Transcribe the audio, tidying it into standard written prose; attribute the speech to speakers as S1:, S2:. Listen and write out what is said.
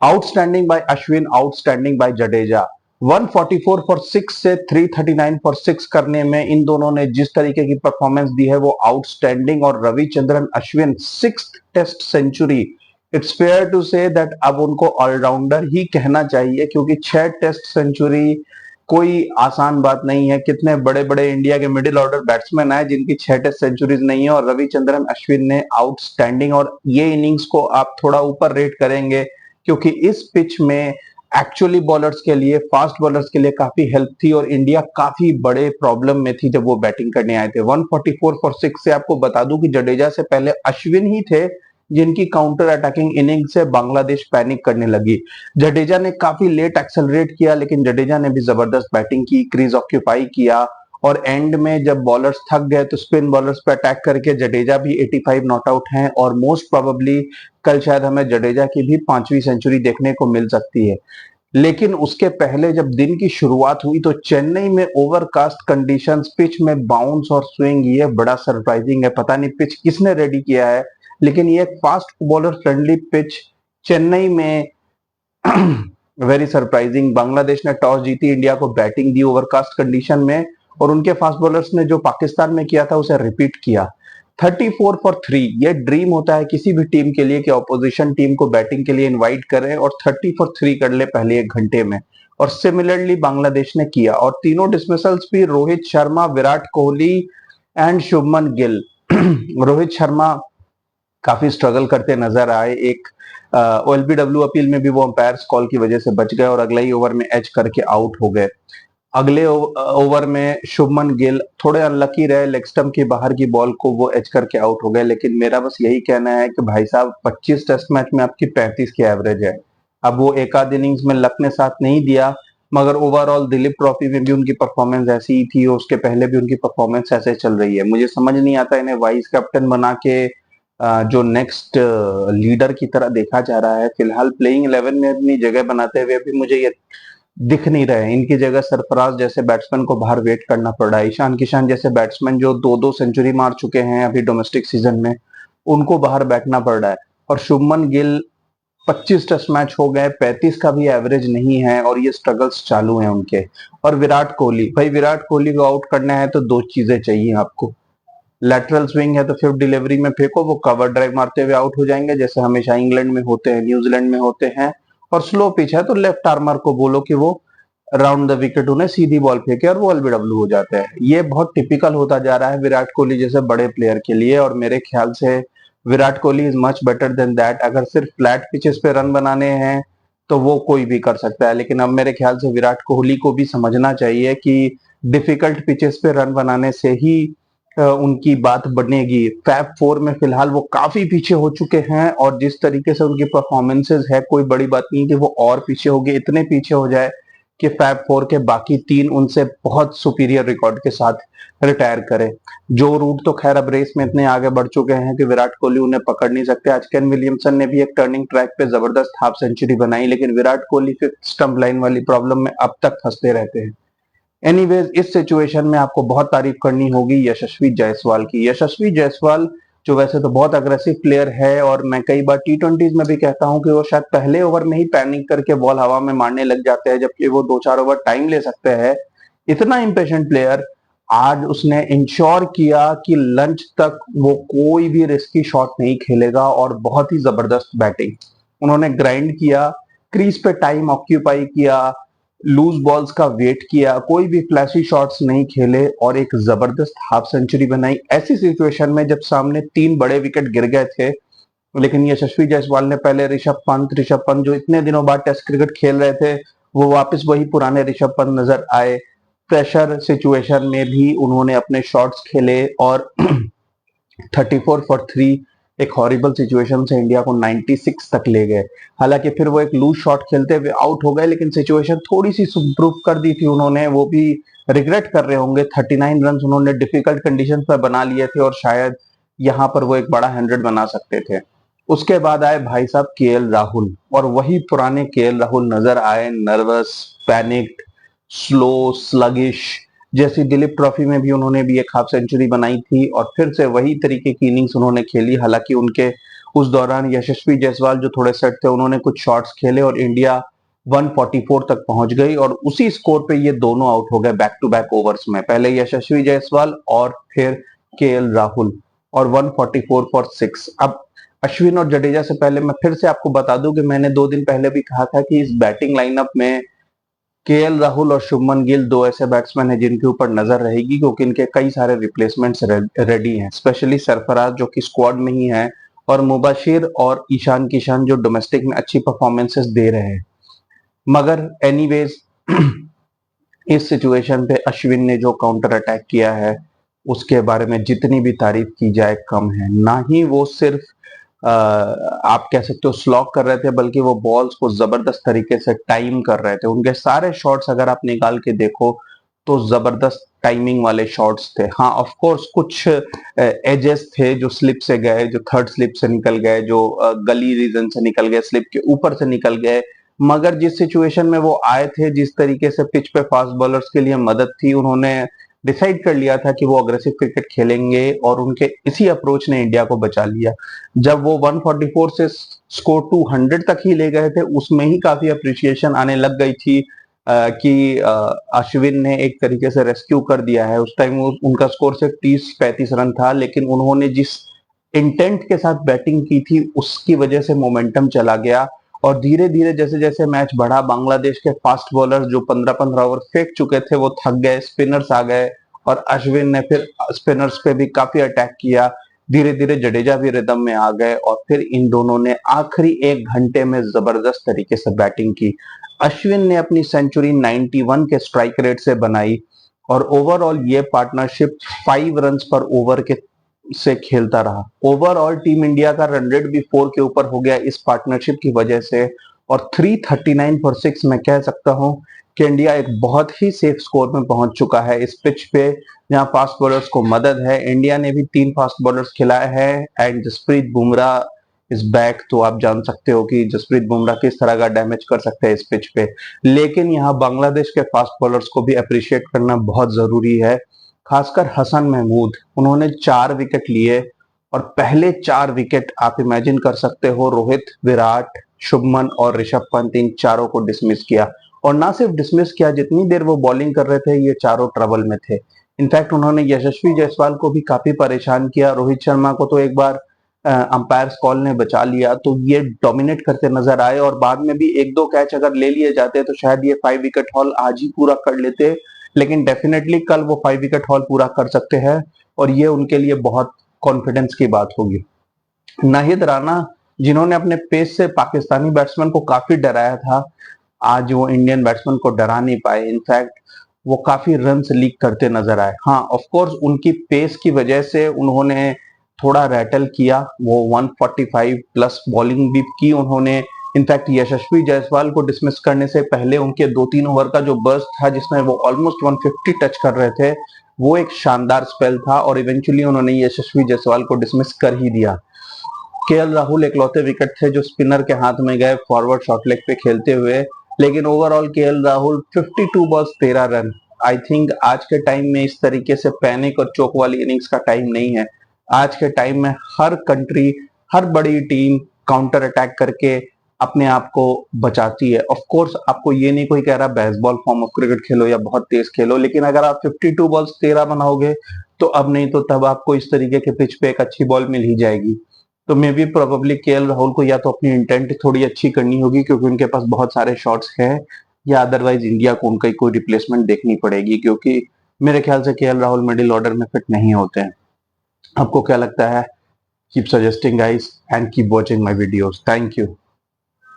S1: Outstanding by Ashwin, outstanding by Jadeja. 144 for 6 से 339 for 6 करने में इन दोनों ने जिस तरीके की परफॉर्मेंस दी है वो आउटस्टैंडिंग। और Ravichandran Ashwin 6th test century. It's fair to say that अब उनको ऑलराउंडर ही कहना चाहिए, क्योंकि 6 टेस्ट सेंचुरी कोई आसान बात नहीं है। कितने बड़े बड़े इंडिया के मिडिल ऑर्डर बैट्समैन आए जिनकी 6 टेस्ट सेंचुरीज नहीं है, और रविचंद्रन अश्विन ने आउटस्टैंडिंग। और ये इनिंग्स को आप थोड़ा ऊपर रेट करेंगे, क्योंकि इस पिच में एक्चुअली बॉलर्स के लिए, फास्ट बॉलर्स के लिए काफी हेल्प थी, और इंडिया काफी बड़े प्रॉब्लम में थी जब वो बैटिंग करने आए थे। 144 फॉर 6 से आपको बता दूं कि जडेजा से पहले अश्विन ही थे जिनकी काउंटर अटैकिंग इनिंग से बांग्लादेश पैनिक करने लगी। जडेजा ने काफी लेट एक्सेलरेट किया, लेकिन जडेजा ने भी जबरदस्त बैटिंग की, क्रीज ऑक्यूपाई किया, और एंड में जब बॉलर्स थक गए तो स्पिन बॉलर्स पे अटैक करके जडेजा भी 85 नॉट आउट हैं, और मोस्ट प्रोबेबली कल शायद हमें जडेजा की भी 5वीं सेंचुरी देखने को मिल सकती है। लेकिन उसके पहले जब दिन की शुरुआत हुई तो चेन्नई में ओवरकास्ट कंडीशंस, पिच में बाउंस और स्विंग, ये बड़ा सरप्राइजिंग है। पता नहीं पिच किसने रेडी किया है, लेकिन ये fast bowler friendly pitch Chennai में वेरी सरप्राइजिंग। बांग्लादेश ने टॉस जीती, इंडिया को बैटिंग दी ओवरकास्ट कंडीशन में, और उनके फास्ट बॉलर्स ने जो पाकिस्तान में किया था उसे रिपीट किया। 34 फॉर 3 ये ड्रीम होता है किसी भी टीम के लिए कि ऑपोजिशन टीम को बैटिंग के लिए इनवाइट करें और 30 फॉर 3 कर ले पहले 1 घंटे में, और सिमिलरली बांग्लादेश ने किया। और तीनों डिसमिसल्स भी रोहित शर्मा, विराट कोहली एंड शुभमन गिल। रोहित शर्मा काफी स्ट्रगल करते नजर आए। एक एलबीडब्ल्यू अपील में भी वो अंपायर्स कॉल की वजह से बच गए और अगले ही ओवर में एज करके आउट हो गए। अगले ओवर में शुभमन गिल थोड़े अनलकी रहे, लेग स्टंप के बाहर की बॉल को वो एज करके आउट हो गए। लेकिन मेरा बस यही कहना है कि भाई साहब 25 टेस्ट मैच में आपकी 35 की एवरेज है। अब वो एक आध इनिंग्स में लक ने साथ नहीं दिया, मगर ओवरऑल दिलीप ट्रॉफी में भी उनकी परफॉर्मेंस ऐसी ही थी, उसके पहले भी उनकी परफॉर्मेंस ऐसे चल रही है। मुझे समझ नहीं आता इन्हें वाइस कैप्टन बना के जो नेक्स्ट लीडर की तरह देखा जा रहा है। फिलहाल प्लेइंग 11 में अपनी जगह बनाते हुए भी मुझे ये दिख नहीं रहे। इनकी जगह सरफराज जैसे बैट्समैन को बाहर वेट करना पड़ रहा है। ईशान किशन जैसे बैट्समैन जो 2-2 सेंचुरी मार चुके हैं अभी डोमेस्टिक सीजन में, उनको बाहर बैठना पड़ रहा है। और शुभमन गिल 25 टेस्ट मैच हो गए, 35 का भी एवरेज नहीं है, और ये स्ट्रगल्स चालू हैं उनके। और विराट कोहली, भाई विराट कोहली को आउट करना है तो 2 चीजें चाहिए आपको। लेटरल स्विंग है तो फिफ्थ डिलीवरी में फेंको, वो कवर ड्राइव मारते हुए आउट हो जाएंगे जैसे हमेशा इंग्लैंड में होते हैं, न्यूजीलैंड में होते हैं। और स्लो पिच है तो लेफ्ट आर्मर को बोलो कि वो राउंड द विकेट उन्हें सीधी बॉल फेंके और वो एलबीडब्ल्यू हो जाते हैं। ये बहुत टिपिकल होता जा रहा है विराट कोहली जैसे बड़े प्लेयर के लिए, और मेरे ख्याल से Virat Kohli is much better than that. अगर सिर्फ फ्लैट पिचेस पे रन बनाने हैं तो वो कोई भी कर सकता है, लेकिन अब मेरे ख्याल से विराट कोहली को भी समझना चाहिए कि डिफिकल्ट पिचेस पे रन बनाने से ही उनकी बात बनेगी। फैब 4 में फिलहाल वो काफी पीछे हो चुके हैं, और जिस तरीके से उनकी परफॉर्मेंसेस है कोई बड़ी बात नहीं कि वो और पीछे हो गए, इतने पीछे हो जाए कि फैब 4 के बाकी 3 उनसे बहुत सुपीरियर रिकॉर्ड के साथ रिटायर करें। जो रूट तो खैर अब रेस में इतने आगे बढ़ चुके हैं कि विराट कोहली उन्हें पकड़ नहीं सकते। आज केन विलियमसन ने भी एक टर्निंग ट्रैक पे जबरदस्त हाफ सेंचुरी बनाई, लेकिन Virat Kohli fifth stump line वाली प्रॉब्लम में अब तक फंसते रहते हैं। एनीवेज इस सिचुएशन में आपको बहुत तारीफ करनी होगी यशस्वी जायसवाल की। यशस्वी जायसवाल जो वैसे तो बहुत अग्रेसिव प्लेयर है, और मैं कई बार टी20 में भी कहता हूं कि वो शायद पहले ओवर में ही पैनिक करके बॉल हवा में मारने लग जाते हैं, जबकि वो 2-4 ओवर टाइम ले सकते हैं। इतना इंपेशेंट प्लेयर, आज उसने इंश्योर किया कि लंच तक वो कोई भी रिस्की शॉट नहीं खेलेगा, और बहुत ही जबरदस्त बैटिंग उन्होंने ग्राइंड किया, क्रीज पे टाइम ऑक्यूपाई किया, लूज बॉल्स का वेट किया, कोई भी फ्लैशी शॉट्स नहीं खेले, और एक जबरदस्त हाफ सेंचुरी बनाई ऐसी सिचुएशन में जब सामने 3 बड़े विकेट गिर गए थे। लेकिन यशस्वी जायसवाल ने पहले ऋषभ पंत जो इतने दिनों बाद टेस्ट क्रिकेट खेल रहे थे, वो वापस वही पुराने ऋषभ पंत नजर आए। प्रेशर सिचुएशन में भी उन्होंने अपने शॉट्स खेले, और 34 फॉर 3 एक हॉरिबल सिचुएशन से इंडिया को 96 तक ले गए। हालांकि फिर वो एक लूज शॉट खेलते हुए आउट हो गए, लेकिन सिचुएशन थोड़ी सी इंप्रूव कर दी थी उन्होंने। वो भी रिग्रेट कर रहे होंगे। 39 रन उन्होंने डिफिकल्ट कंडीशंस में बना लिए थे, और शायद यहाँ पर वो एक बड़ा 100 बना सकते थे। उसके बाद आए भाई साहब केएल राहुल, और वही पुराने केएल राहुल नजर आए, नर्वस, पैनिक्ड, स्लो, स्लगिश। जैसी दिलीप ट्रॉफी में भी उन्होंने भी एक हाफ सेंचुरी बनाई थी, और फिर से वही तरीके की इनिंग्स उन्होंने खेली। हालांकि उनके उस दौरान यशस्वी जायसवाल जो थोड़े सेट थे उन्होंने कुछ शॉट्स खेले और इंडिया 144 तक पहुंच गई और उसी स्कोर पे ये दोनों आउट हो गए बैक टू बैक ओवर्स में, पहले यशस्वी जायसवाल और फिर केएल राहुल, और 144 फॉर 6। अब अश्विन और जडेजा से पहले मैं फिर से आपको बता दूं कि मैंने 2 दिन पहले भी कहा था कि इस बैटिंग लाइनअप में केएल राहुल और शुभमन गिल दो ऐसे बैट्समैन हैं जिनके ऊपर नजर रहेगी, क्योंकि इनके कई सारे रिप्लेसमेंट्स रेडी हैं, स्पेशली सरफराज जो कि स्क्वाड में ही है, और मुबाशिर और ईशान किशन जो डोमेस्टिक में अच्छी परफॉर्मेंसेस दे रहे हैं। मगर एनीवेज इस सिचुएशन पे अश्विन ने जो काउंटर अटैक किया है उसके बारे में जितनी भी तारीफ की जाए कम है। ना ही वो सिर्फ आप कह सकते हो स्लॉक कर रहे थे, बल्कि वो बॉल्स को जबरदस्त तरीके से टाइम कर रहे थे। उनके सारे शॉट्स अगर आप निकाल के देखो तो जबरदस्त टाइमिंग वाले शॉट्स थे। हाँ ऑफ कोर्स कुछ एजेस थे जो स्लिप से गए, जो थर्ड स्लिप से निकल गए, जो गली रीजन से निकल गए, स्लिप के ऊपर से निकल गए, मगर जिस सिचुएशन में वो आए थे, जिस तरीके से पिच पे फास्ट बॉलर्स के लिए मदद थी, उन्होंने डिसाइड कर लिया था कि वो अग्रेसिव क्रिकेट खेलेंगे और उनके इसी अप्रोच ने इंडिया को बचा लिया। जब वो 144 से स्कोर 200 तक ही ले गए थे, उसमें ही काफी अप्रिसिएशन आने लग गई थी कि अश्विन ने एक तरीके से रेस्क्यू कर दिया है। उस टाइम उनका स्कोर सिर्फ 30-35 रन था, लेकिन उन्होंने जिस इंटेंट के साथ बैटिंग की थी उसकी वजह से मोमेंटम चला गया और धीरे धीरे जैसे जैसे मैच बढ़ा, बांग्लादेश के फास्ट बॉलर जो 15-15 ओवर फेंक चुके थे वो थक गए, स्पिनर्स आ गए और अश्विन ने फिर स्पिनर्स पे भी काफी अटैक किया। धीरे धीरे जडेजा भी रिदम में आ गए और फिर इन दोनों ने आखिरी 1 घंटे में जबरदस्त तरीके से बैटिंग की। अश्विन ने अपनी सेंचुरी 91 के स्ट्राइक रेट से बनाई और ओवरऑल ये पार्टनरशिप 5 रन पर ओवर के से खेलता रहा। ओवरऑल टीम इंडिया का रन रेट भी 4 के ऊपर हो गया इस पार्टनरशिप की वजह से और 339 फॉर 6 मैं कह सकता हूं कि इंडिया एक बहुत ही सेफ स्कोर में पहुंच चुका है इस पिच पे जहां फास्ट बॉलर्स को मदद है। इंडिया ने भी 3 फास्ट बॉलर्स खिलाए हैं and Jasprit Bumrah is back, तो आप जान सकते हो कि जसप्रीत बुमराह किस तरह का डैमेज कर सकते हैं इस पिच पे। लेकिन यहाँ बांग्लादेश के फास्ट बॉलर्स को भी अप्रिशिएट करना बहुत जरूरी है, खासकर हसन महमूद। उन्होंने 4 विकेट लिए और पहले 4 विकेट आप इमेजिन कर सकते हो, रोहित, विराट, शुभमन और ऋषभ पंत इन चारों को डिसमिस किया। और ना सिर्फ डिसमिस किया, जितनी देर वो बॉलिंग कर रहे थे ये चारों ट्रबल में थे। इनफैक्ट उन्होंने यशस्वी जायसवाल को भी काफी परेशान किया, रोहित शर्मा को तो एक बार अंपायर्स कॉल ने बचा लिया, तो ये डोमिनेट करते नजर आए और बाद में भी 1-2 कैच अगर ले लिए जाते तो शायद ये 5 विकेट हॉल आज ही पूरा कर लेते, लेकिन डेफिनेटली कल वो 5 विकेट हॉल पूरा कर सकते हैं और ये उनके लिए बहुत कॉन्फिडेंस की बात होगी। नाहिद राणा जिन्होंने अपने पेस से पाकिस्तानी बैट्समैन को काफी डराया था, आज वो इंडियन बैट्समैन को डरा नहीं पाए। इनफैक्ट वो काफी रन्स लीक करते नजर आए। हाँ ऑफ कोर्स उनकी पेस की वजह से उन्होंने थोड़ा रैटल किया, वो 145 प्लस बॉलिंग भी की उन्होंने। इनफैक्ट यशस्वी जायसवाल को डिसमिस करने से पहले उनके 2-3 ओवर का जो बर्स्ट था जिसमें वो ऑलमोस्ट 150 टच कर रहे थे, वो एक शानदार स्पेल था और इवेंचुअली उन्होंने यशस्वी जायसवाल को डिसमिस कर ही दिया। केएल राहुल इकलौते विकेट थे जो स्पिनर के हाथ में गए फॉरवर्ड शॉर्ट लेग पे खेलते हुए, लेकिन overall KL Rahul 52 balls 13 run. I think आज के टाइम में इस तरीके से पैनिक और चौक वाली इनिंग्स का टाइम नहीं है। आज के टाइम में हर कंट्री, हर बड़ी टीम काउंटर अटैक करके अपने आप को बचाती है। ऑफ कोर्स आपको ये नहीं कोई कह रहा बेसबॉल फॉर्म ऑफ क्रिकेट खेलो या बहुत तेज खेलो, लेकिन अगर आप 52 बॉल्स 13 बनाओगे तो अब नहीं तो तब आपको इस तरीके के पिच पे एक अच्छी बॉल मिल ही जाएगी। तो may be probably KL Rahul को या तो अपनी इंटेंट थोड़ी अच्छी करनी होगी क्योंकि उनके पास बहुत सारे शॉट्स हैं, या अदरवाइज इंडिया को उनका कोई रिप्लेसमेंट देखनी पड़ेगी, क्योंकि मेरे ख्याल से केएल राहुल मिडिल ऑर्डर में फिट नहीं होते हैं। आपको क्या लगता है? Keep suggesting guys and keep watching my videos. Thank you.